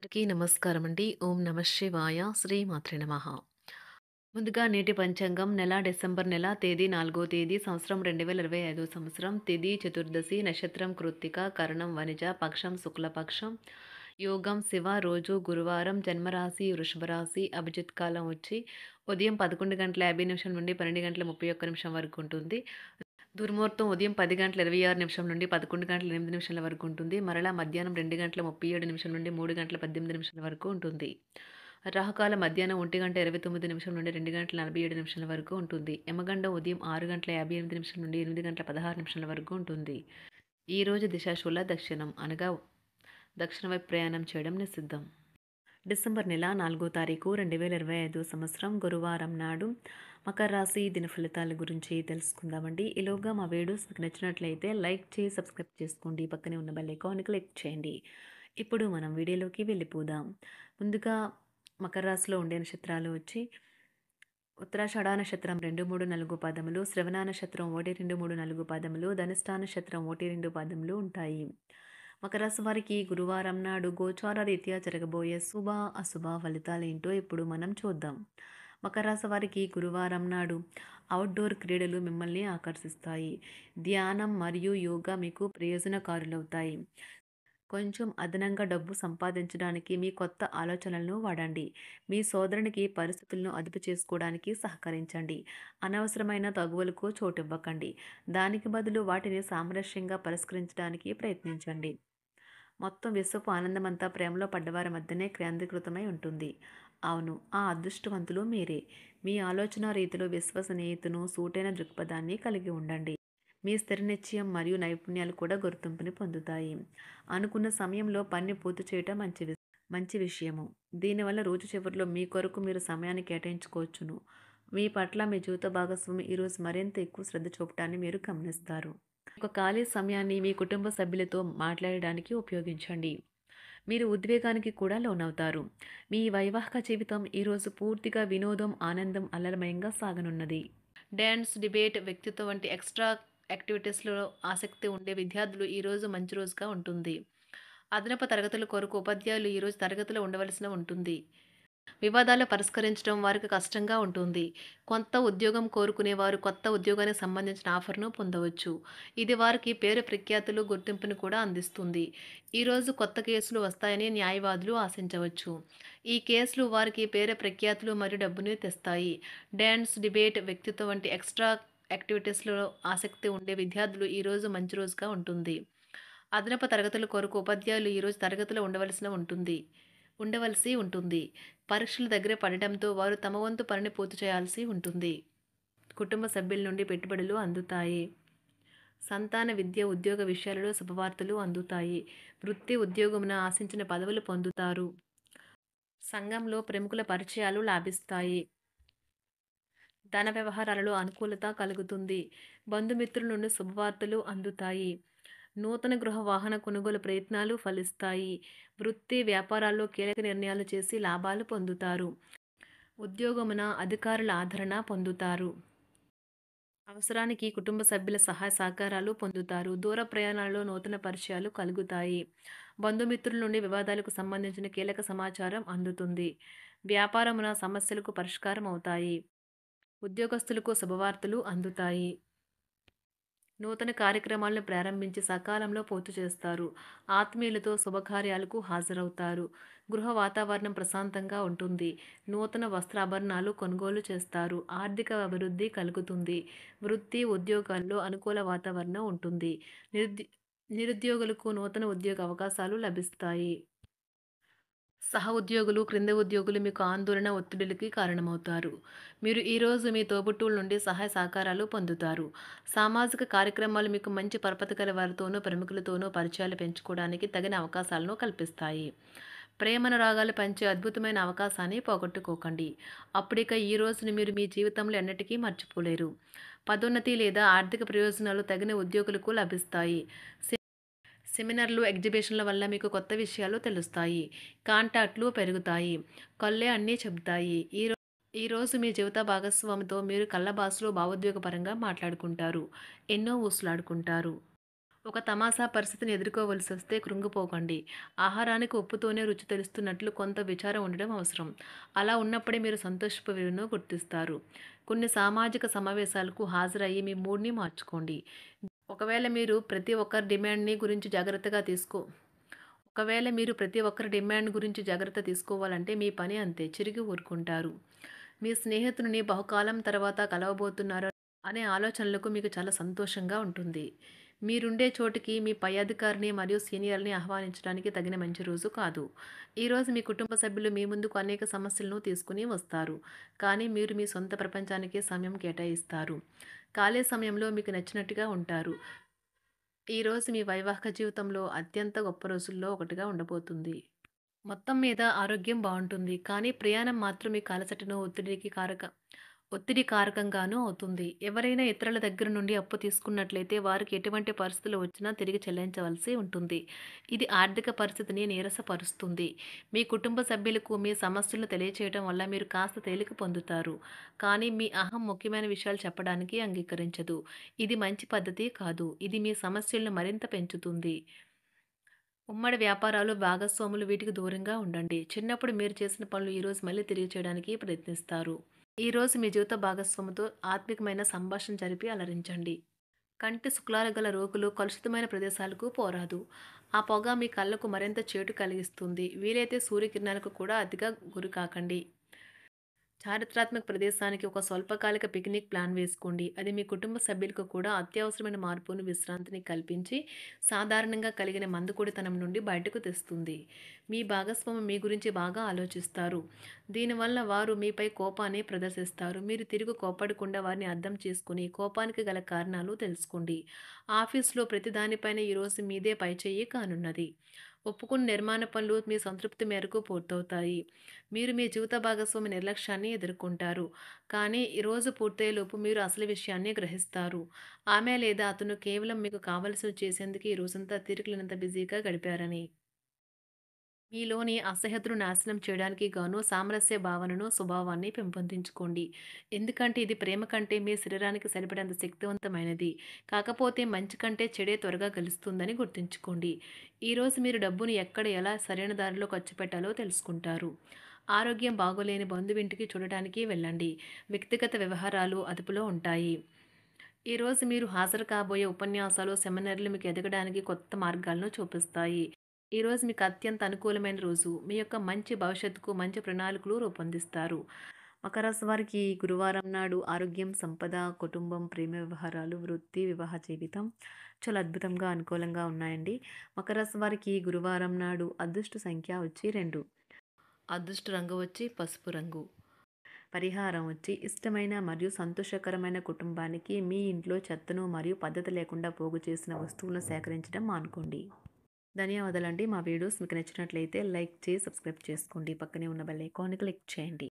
అందరికీ నమస్కారం అండి. ఓం నమః శివాయ. శ్రీమాత్రే నమః. ముందుగా నేటి పంచాంగం నెల డిసెంబర్ నెల తేదీ 4వ తేదీ సంవత్సరం 2025 సంవత్సరం తిథి చతుర్దశి నక్షత్రం కృత్తిక కరణం వనిజ పక్షం శుక్లపక్షం యోగం శివ రోజు గురువారం జన్మరాశి వృషభ రాశి అభిజిత్ కాలం వచ్చి ఉదయం 11:50 నుండి 12:31 వరకు ఉంటుంది. దుర్ముహూర్తం ఉదయం 10:26 నుండి 11:08 వరకు ఉంటుంది. మరలా మధ్యాహ్నం 2:37 నుండి 3:18 వరకు ఉంటుంది. రాహుకాలం మధ్యాహ్నం 1:29 నుండి 2:47 వరకు ఉంటుంది. యమగండం ఉదయం 6:58 నుండి 8:16 వరకు ఉంటుంది. ఈ రోజు దిశాశూల దక్షిణం అనగా దక్షిణ వైపు ప్రయాణం చేయడం నిషిద్ధం. డిసెంబర్ నెల 4వ తారీఖు 2025 సంవత్సరం గురువారం నాడు మకర రాశి దిన ఫలితాల గురించి తెలుసుకుందామండి. ఈలోగా మా వీడియోస్ మీకు నచ్చినట్లయితే లైక్ చేసి సబ్స్క్రైబ్ చేసుకోండి. పక్కనే ఉన్న బెల్ ఐకాన్ క్లిక్ చేయండి. ఇప్పుడు మనం వీడియోలోకి వెళ్ళిపోదాం. ముందుగా మకర రాశిలో ఉండే నక్షత్రాలు వచ్చి ఉత్తరాషాఢ నక్షత్రం 2, 3, 4 పాదములు, శ్రవణ నక్షత్రం 1, 2, 3, 4 పాదములు, ధనిష్ఠా నక్షత్రం 1, 2 పాదములు ఉంటాయి. మకర రాశి వారికి గురువారం నాడు గోచార రీత్యా జరగబోయే శుభ అశుభ ఫలితాలు ఏంటో ఇప్పుడు మనం చూద్దాం. మకర రాశి వారికి గురువారం నాడు అవుట్డోర్ క్రీడలు మిమ్మల్ని ఆకర్షిస్తాయి. ధ్యానం మరియు యోగా మీకు ప్రయోజనకారులవుతాయి. కొంచెం అదనంగా డబ్బు సంపాదించడానికి మీ కొత్త ఆలోచనలను వాడండి. మీ సోదరునికి పరిస్థితులను అదుపు చేసుకోవడానికి సహకరించండి. అనవసరమైన తగువలకు చోటివ్వకండి. దానికి బదులు వాటిని సామరస్యంగా పరిష్కరించడానికి ప్రయత్నించండి. మొత్తం విశ్వపు ఆనందమంతా ప్రేమలో పడ్డవారి మధ్యనే కేంద్రీకృతమై ఉంటుంది. అవును, ఆ అదృష్టవంతులు మీరే. మీ ఆలోచన రీతిలో విశ్వసనీయతను, సూటైన దృక్పథాన్ని కలిగి ఉండండి. మీ స్థిర నిశ్చయం మరియు నైపుణ్యాలు కూడా గుర్తింపుని పొందుతాయి. అనుకున్న సమయంలో పని పూర్తి చేయటం మంచి విషయము. దీనివల్ల రోజు చివరిలో మీ కొరకు మీరు సమయాన్ని కేటాయించుకోవచ్చును. మీ పట్ల మీ జీవిత భాగస్వామి ఈరోజు మరింత ఎక్కువ శ్రద్ధ చూపటాన్ని మీరు గమనిస్తారు. ఒక ఖాళీ సమయాన్ని మీ కుటుంబ సభ్యులతో మాట్లాడడానికి ఉపయోగించండి. మీరు ఉద్వేగానికి కూడా లోనవుతారు. మీ వైవాహిక జీవితం ఈరోజు పూర్తిగా వినోదం, ఆనందం, అల్లరిమయంగా సాగనున్నది. డ్యాన్స్, డిబేట్, వ్యక్తిత్వం వంటి ఎక్స్ట్రా యాక్టివిటీస్లో ఆసక్తి ఉండే విద్యార్థులు ఈరోజు మంచి రోజుగా ఉంటుంది. అదనపు తరగతుల కొరకు ఉపాధ్యాయులు ఈరోజు తరగతిలో ఉండవలసిన ఉంటుంది. వివాదాలు పరిష్కరించడం వారికి కష్టంగా ఉంటుంది. కొత్త ఉద్యోగం కోరుకునేవారు కొత్త ఉద్యోగానికి సంబంధించిన ఆఫర్ను పొందవచ్చు. ఇది వారికి పేరు ప్రఖ్యాతులు, గుర్తింపును కూడా అందిస్తుంది. ఈరోజు కొత్త కేసులు వస్తాయని న్యాయవాదులు ఆశించవచ్చు. ఈ కేసులు వారికి పేరు ప్రఖ్యాతులు మరియు డబ్బును తెస్తాయి. డ్యాన్స్, డిబేట్, వ్యక్తిత్వం వంటి ఎక్స్ట్రా యాక్టివిటీస్లో ఆసక్తి ఉండే విద్యార్థులు ఈరోజు మంచి రోజుగా ఉంటుంది. అదనపు తరగతుల కొరకు ఉపాధ్యాయులు ఈరోజు తరగతిలో ఉండవలసి ఉంటుంది. పరీక్షలు దగ్గర పడటంతో వారు తమ వంతు పనిని పూర్తి చేయాల్సి ఉంటుంది. కుటుంబ సభ్యుల నుండి పెట్టుబడులు అందుతాయి. సంతాన విద్య, ఉద్యోగ విషయాలలో శుభవార్తలు అందుతాయి. వృత్తి ఉద్యోగమున ఆశించిన పదవులు పొందుతారు. సంఘంలో ప్రముఖుల పరిచయాలు లాభిస్తాయి. ధన వ్యవహారాలలో అనుకూలత కలుగుతుంది. బంధుమిత్రుల నుండి శుభవార్తలు అందుతాయి. నూతన గృహ వాహన కొనుగోలు ప్రయత్నాలు ఫలిస్తాయి. వృత్తి వ్యాపారాల్లో కీలక నిర్ణయాలు చేసి లాభాలు పొందుతారు. ఉద్యోగమున అధికారుల ఆదరణ పొందుతారు. అవసరానికి కుటుంబ సభ్యుల సహాయ సహకారాలు పొందుతారు. దూర ప్రయాణాలలో నూతన పరిచయాలు కలుగుతాయి. బంధుమిత్రుల నుండి వివాదాలకు సంబంధించిన కీలక సమాచారం అందుతుంది. వ్యాపారమున సమస్యలకు పరిష్కారం అవుతాయి. ఉద్యోగస్తులకు శుభవార్తలు అందుతాయి. నూతన కార్యక్రమాలను ప్రారంభించి సకాలంలో పూర్తి చేస్తారు. ఆత్మీయులతో శుభకార్యాలకు హాజరవుతారు. గృహ వాతావరణం ప్రశాంతంగా ఉంటుంది. నూతన వస్త్రాభరణాలు కొనుగోలు చేస్తారు. ఆర్థిక అభివృద్ధి కలుగుతుంది. వృత్తి ఉద్యోగాల్లో అనుకూల వాతావరణం ఉంటుంది. నిరుద్యోగులకు నూతన ఉద్యోగ అవకాశాలు లభిస్తాయి. సహ ఉద్యోగులు, క్రింద ఉద్యోగులు మీకు ఆందోళన, ఒత్తిడిలకి కారణమవుతారు. మీరు ఈరోజు మీ తోబుట్టువుల నుండి సహాయ సహకారాలు పొందుతారు. సామాజిక కార్యక్రమాలు మీకు మంచి పరపతి గల వారితోనూ, ప్రముఖులతోనూ పరిచయాలు పెంచుకోవడానికి తగిన అవకాశాలను కల్పిస్తాయి. ప్రేమానురాగాలు పంచే అద్భుతమైన అవకాశాన్ని పోగొట్టుకోకండి. అప్పుడిక ఈ రోజుని మీరు మీ జీవితంలో ఎన్నటికీ మర్చిపోలేరు. పదోన్నతి లేదా ఆర్థిక ప్రయోజనాలు తగిన ఉద్యోగులకు లభిస్తాయి. సెమినార్లు, ఎగ్జిబిషన్ల వల్ల మీకు కొత్త విషయాలు తెలుస్తాయి. కాంటాక్ట్లు పెరుగుతాయి. కళ్ళే అన్నీ చెబుతాయి. ఈరోజు మీ జీవిత భాగస్వామితో మీరు కళ్ళ భాషలో భావోద్వేగపరంగా మాట్లాడుకుంటారు. ఎన్నో ఊసులాడుకుంటారు. ఒక తమాషా పరిస్థితిని ఎదుర్కోవలసొస్తే కృంగిపోకండి. ఆహారానికి ఉప్పుతోనే రుచి తెలుస్తున్నట్లు కొంత విచారం ఉండడం అవసరం. అలా ఉన్నప్పుడే మీరు సంతోషపు విలువను గుర్తిస్తారు. కొన్ని సామాజిక సమావేశాలకు హాజరయ్యి మీ మూడ్‌ని మార్చుకోండి. ఒకవేళ మీరు ప్రతి ఒక్కరి డిమాండ్‌ని గురించి జాగ్రత్తగా తీసుకో ఒకవేళ మీరు ప్రతి ఒక్కరి డిమాండ్ గురించి జాగ్రత్త తీసుకోవాలంటే మీ పని అంతే. చిరిగి ఊరుకుంటారు. మీ స్నేహితుడిని బహుకాలం తర్వాత కలవబోతున్నారు అనే ఆలోచనలకు మీకు చాలా సంతోషంగా ఉంటుంది. మీరుండే చోటికి మీ పై అధికారిని మరియు సీనియర్‌ని ఆహ్వానించడానికి తగిన మంచి రోజు కాదు. ఈరోజు మీ కుటుంబ సభ్యులు మీ ముందుకు అనేక సమస్యలను తీసుకొని వస్తారు. కానీ మీరు మీ సొంత ప్రపంచానికే సమయం కేటాయిస్తారు. ఖాళీ సమయంలో మీకు నచ్చినట్టుగా ఉంటారు. ఈరోజు మీ వైవాహిక జీవితంలో అత్యంత గొప్ప రోజుల్లో ఒకటిగా ఉండబోతుంది. మొత్తం మీద ఆరోగ్యం బావుంటుంది. కానీ ప్రయాణం మాత్రం మీకు అలసటను, ఒత్తిడి కారకంగానూ అవుతుంది. ఎవరైనా ఇతరుల దగ్గర నుండి అప్పు తీసుకున్నట్లయితే వారికి ఎటువంటి పరిస్థితులు వచ్చినా తిరిగి చెల్లించవలసి ఉంటుంది. ఇది ఆర్థిక పరిస్థితిని నీరసపరుస్తుంది. మీ కుటుంబ సభ్యులకు మీ సమస్యలను తెలియచేయడం వల్ల మీరు కాస్త తేలిక పొందుతారు. కానీ మీ అహం ముఖ్యమైన విషయాలు చెప్పడానికి అంగీకరించదు. ఇది మంచి పద్ధతి కాదు. ఇది మీ సమస్యలను మరింత పెంచుతుంది. ఉమ్మడి వ్యాపారాలు, భాగస్వాములు వీటికి దూరంగా ఉండండి. చిన్నప్పుడు మీరు చేసిన పనులు ఈరోజు మళ్ళీ తిరిగి చేయడానికి ప్రయత్నిస్తారు. ఈరోజు మీ జీవిత భాగస్వామితో ఆత్మికమైన సంభాషణ జరిపి అలరించండి. కంటి శుక్లాలు గల రోగులు కలుషితమైన ప్రదేశాలకు పోరాదు. ఆ పొగ మీ కళ్ళకు మరింత చేటు కలిగిస్తుంది. వీలైతే సూర్యకిరణాలకు కూడా అతిగా గురికాకండి. చారిత్రాత్మక ప్రదేశానికి ఒక స్వల్పకాలిక పిక్నిక్ ప్లాన్ వేసుకోండి. అది మీ కుటుంబ సభ్యులకు కూడా అత్యవసరమైన మార్పును, విశ్రాంతిని కల్పించి సాధారణంగా కలిగిన మందుకొడితనం నుండి బయటకు తెస్తుంది. మీ భాగస్వామి మీ గురించి బాగా ఆలోచిస్తారు. దీనివల్ల వారు మీపై కోపాన్ని ప్రదర్శిస్తారు. మీరు తిరిగి కోప్పడకుండా వారిని అర్థం చేసుకుని కోపానికి గల కారణాలు తెలుసుకోండి. ఆఫీస్‌లో ప్రతి దానిపైన ఈరోజు మీదే పైచేయి కానున్నది. ఒప్పుకున్న నిర్మాణ పనులు మీ సంతృప్తి మేరకు పూర్తవుతాయి. మీరు మీ జీవిత భాగస్వామి నిర్లక్ష్యాన్ని ఎదుర్కొంటారు. కానీ ఈ రోజు పూర్తయ్యేలోపు మీరు అసలు విషయాన్ని గ్రహిస్తారు. ఆమె లేదా అతను కేవలం మీకు కావలసినవి చేసేందుకు ఈ రోజంతా తీరికలేనంత బిజీగా గడిపారని. మీలోని అసహ్యతను నాశనం చేయడానికి గాను సామరస్య భావనను, స్వభావాన్ని పెంపొందించుకోండి. ఎందుకంటే ఇది ప్రేమ కంటే మీ శరీరానికి సరిపడేంత శక్తివంతమైనది. కాకపోతే మంచి కంటే చెడే త్వరగా గెలుస్తుందని గుర్తుంచుకోండి. ఈరోజు మీరు డబ్బును ఎక్కడ, ఎలా సరైన దారిలో ఖర్చు పెట్టాలో తెలుసుకుంటారు. ఆరోగ్యం బాగోలేని బంధువింటికి చూడటానికి వెళ్ళండి. వ్యక్తిగత వ్యవహారాలు అదుపులో ఉంటాయి. ఈరోజు మీరు హాజరు కాబోయే ఉపన్యాసాలు, సెమినార్లు మీకు ఎదగడానికి కొత్త మార్గాలను చూపిస్తాయి. ఈరోజు మీకు అత్యంత అనుకూలమైన రోజు. మీ యొక్క మంచి భవిష్యత్తుకు మంచి ప్రణాళికలు రూపొందిస్తారు. మకర రాశి వారికి ఈ గురువారం నాడు ఆరోగ్యం, సంపద, కుటుంబం, ప్రేమ వ్యవహారాలు, వృత్తి, వివాహ జీవితం చాలా అద్భుతంగా అనుకూలంగా ఉన్నాయండి. మకర రాశి వారికి ఈ గురువారం నాడు అదృష్ట సంఖ్య వచ్చి 2. అదృష్ట రంగు వచ్చి పసుపు రంగు. పరిహారం వచ్చి ఇష్టమైన మరియు సంతోషకరమైన కుటుంబానికి మీ ఇంట్లో చెత్తను మరియు పద్ధతి లేకుండా పోగు చేసిన వస్తువులను సేకరించడం మానుకోండి. ధన్యవాదాలండి. మా వీడియోస్ మీకు నచ్చినట్లయితే లైక్ చేసి సబ్స్క్రైబ్ చేసుకోండి. పక్కనే ఉన్న బెల్ ఐకాన్ని క్లిక్ చేయండి.